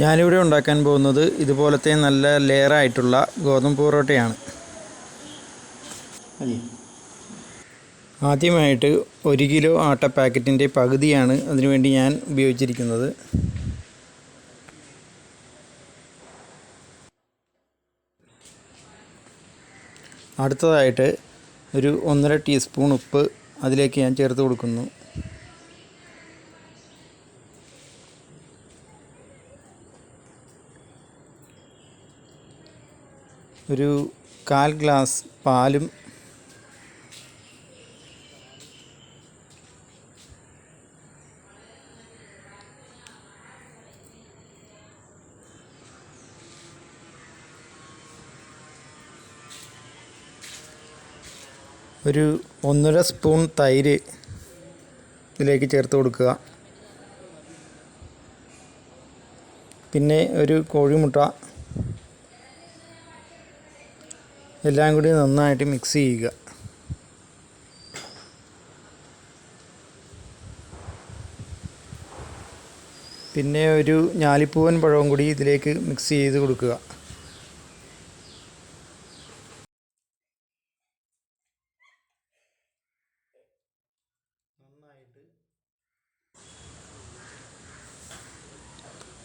ഞാനിവിടെ ഉണ്ടാക്കാൻ പോകുന്നത് ഇതുപോലത്തെ നല്ല ലെയറായിട്ടുള്ള ഗോതമ്പ് പൊറോട്ടയാണ്. ആദ്യമായിട്ട് 1 കിലോ ആട്ട പാക്കറ്റിൻ്റെ പകുതിയാണ് അതിനുവേണ്ടി ഞാൻ ഉപയോഗിച്ചിരിക്കുന്നത്. അടുത്തതായിട്ട് ഒരു 1.5 ടീസ്പൂൺ ഉപ്പ് അതിലേക്ക് ഞാൻ ചേർത്ത് കൊടുക്കുന്നു. ഒരു 1/4 ഗ്ലാസ് പാലും ഒരു 1.5 സ്പൂൺ തൈര് ഇതിലേക്ക് ചേർത്ത് കൊടുക്കുക. പിന്നെ ഒരു കോഴിമുട്ട, എല്ലാം കൂടി നന്നായിട്ട് മിക്സ് ചെയ്യുക. പിന്നെ ഒരു ഞാലിപ്പൂവൻ പഴവും കൂടി ഇതിലേക്ക് മിക്സ് ചെയ്ത് കൊടുക്കുക.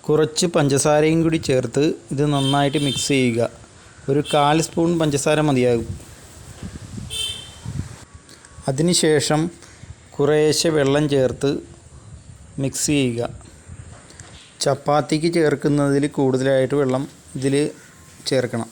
കുറച്ച് പഞ്ചസാരയും കൂടി ചേർത്ത് ഇത് നന്നായിട്ട് മിക്സ് ചെയ്യുക. ഒരു 1/4 സ്പൂൺ പഞ്ചസാര മതിയാകും. അതിനുശേഷം കുറേശ്ശെ വെള്ളം ചേർത്ത് മിക്സ് ചെയ്യുക. ചപ്പാത്തിക്ക് ചേർക്കുന്നതിൽ കൂടുതലായിട്ട് വെള്ളം ഇതിൽ ചേർക്കണം.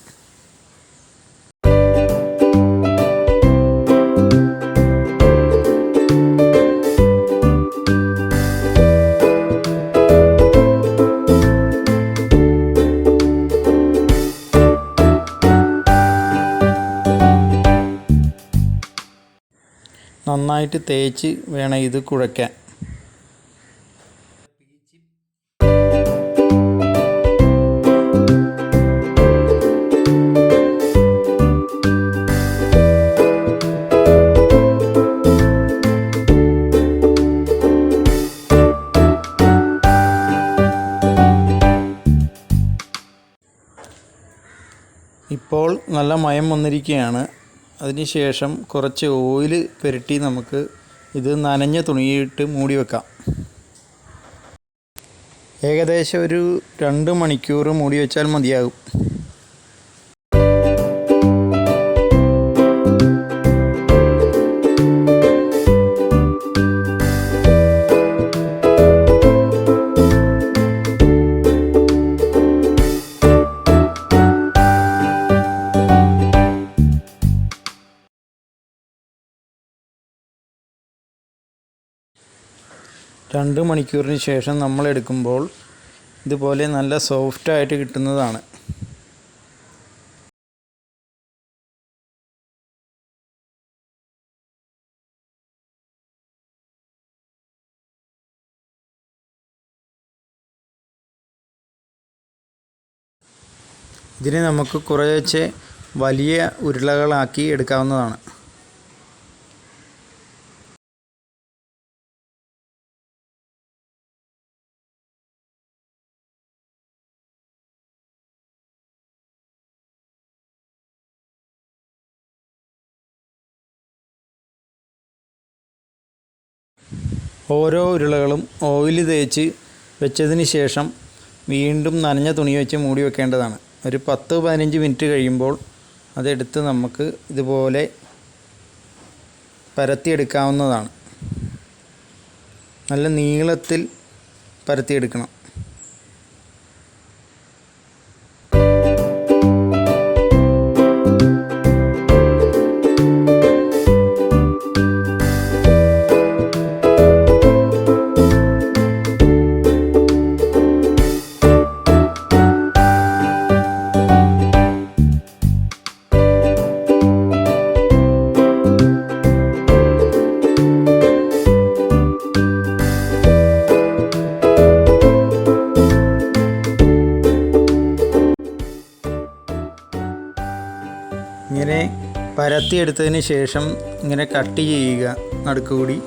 നന്നായിട്ട് തേച്ച് വേണം ഇത് കുഴയ്ക്കാൻ. ഇപ്പോൾ നല്ല മയം വന്നിരിക്കുകയാണ്. അതിനുശേഷം കുറച്ച് ഓയിൽ പുരട്ടി നമുക്ക് ഇത് നനഞ്ഞ തുണിയിട്ട് മൂടി വെക്കാം. ഏകദേശം ഒരു 2 മണിക്കൂർ മൂടി വെച്ചാൽ മതിയാകും. രണ്ട് മണിക്കൂറിന് ശേഷം നമ്മൾ എടുക്കുമ്പോൾ ഇതുപോലെ നല്ല സോഫ്റ്റായിട്ട് കിട്ടുന്നതാണ്. ഇതിനെ നമുക്ക് കുറേശ്ശെ വലിയ ഉരുളകളാക്കി എടുക്കാവുന്നതാണ്. ഓരോ ഉരുളകളും ഓയിൽ തേച്ച് വെച്ചതിന് ശേഷം വീണ്ടും നനഞ്ഞ തുണി വെച്ച് മൂടി വെക്കേണ്ടതാണ്. ഒരു 10-15 മിനിറ്റ് കഴിയുമ്പോൾ അതെടുത്ത് നമുക്ക് ഇതുപോലെ പരത്തിയെടുക്കാവുന്നതാണ്. നല്ല നീളത്തിൽ പരത്തിയെടുക്കണം. ഇങ്ങനെ പരത്തിയെടുത്തതിന് ശേഷം ഇങ്ങനെ കട്ട് ചെയ്യുക നടുക്കുകൂടി.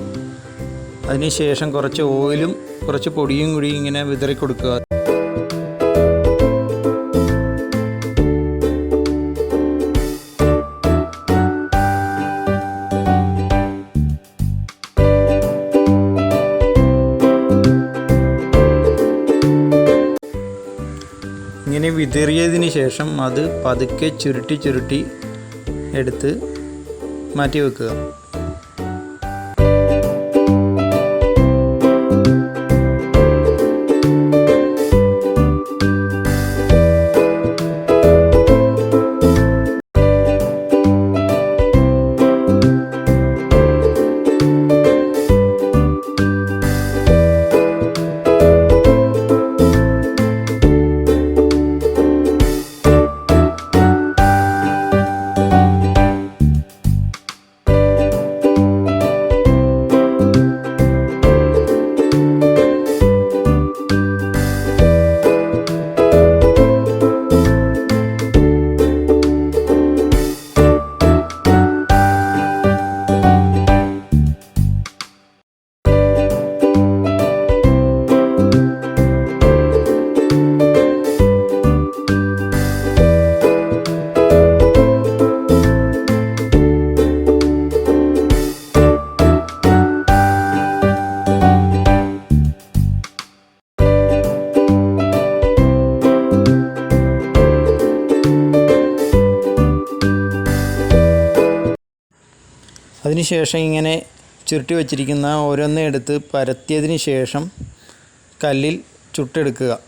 അതിന് ശേഷം കുറച്ച് ഓയിലും കുറച്ച് പൊടിയും കൂടി ഇങ്ങനെ വിതറി കൊടുക്കുക. ഇങ്ങനെ വിതറിയതിന് ശേഷം അത് പതുക്കെ ചുരുട്ടി ചുരുട്ടി എടുത്ത് മാറ്റി വെക്കുക. അതിനുശേഷം ഇങ്ങനെ ചുരുട്ടി വച്ചിരിക്കുന്ന ഓരോന്നേ എടുത്ത് പരത്തിയതിന് ശേഷം കല്ലിൽ ചുട്ടെടുക്കുക.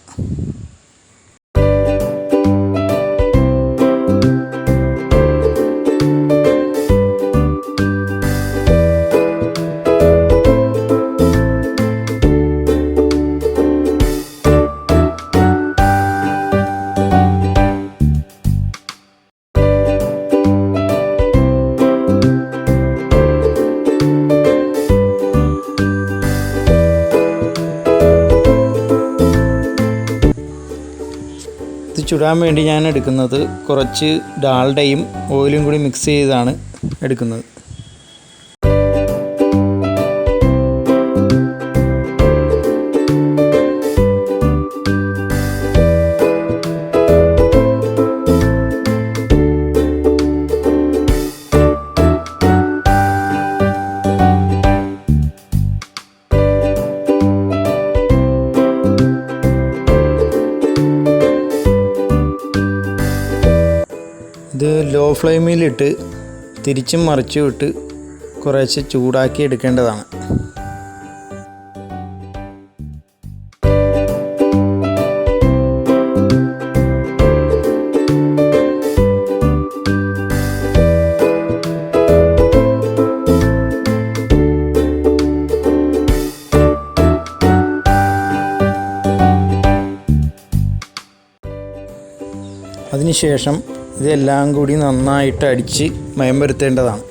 ഇത് ചുടാൻ വേണ്ടി ഞാൻ എടുക്കുന്നത് കുറച്ച് ഡാൽഡയും ഓയിലും കൂടി മിക്സ് ചെയ്താണ് എടുക്കുന്നത്. ഇത് ലോ ഫ്ലെയിമിലിട്ട് തിരിച്ചും മറിച്ചും ഇട്ട് കുറേശ്ശെ ചൂടാക്കി എടുക്കേണ്ടതാണ്. അതിനുശേഷം ഇതെല്ലാം കൂടി നന്നായിട്ട് അടിച്ച് മയം വരുത്തേണ്ടതാണ്.